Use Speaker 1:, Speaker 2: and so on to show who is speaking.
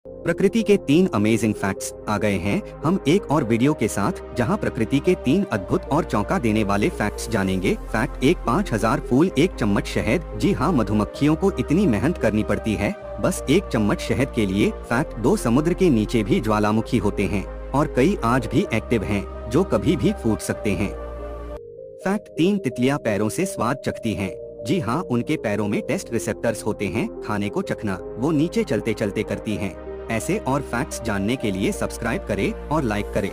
Speaker 1: प्रकृति के 3 amazing facts आ गए हैं हम एक और वीडियो के साथ, जहां प्रकृति के 3 अद्भुत और चौंका देने वाले फैक्ट्स जानेंगे। फैक्ट 1, 5000 फूल 1 चम्मच शहद। जी हाँ, मधुमक्खियों को इतनी मेहनत करनी पड़ती है बस 1 चम्मच शहद के लिए। फैक्ट 2, समुद्र के नीचे भी ज्वालामुखी होते हैं और कई आज भी एक्टिव हैं जो कभी भी फूट सकते हैं। फैक्ट 3, तितलियां पैरों से स्वाद चखती हैं। जी हाँ, उनके पैरों में टेस्ट रिसेप्टर्स होते हैं, खाने को चखना वो नीचे चलते चलते करती हैं। ऐसे और फैक्ट्स जानने के लिए सब्सक्राइब करें और लाइक करें।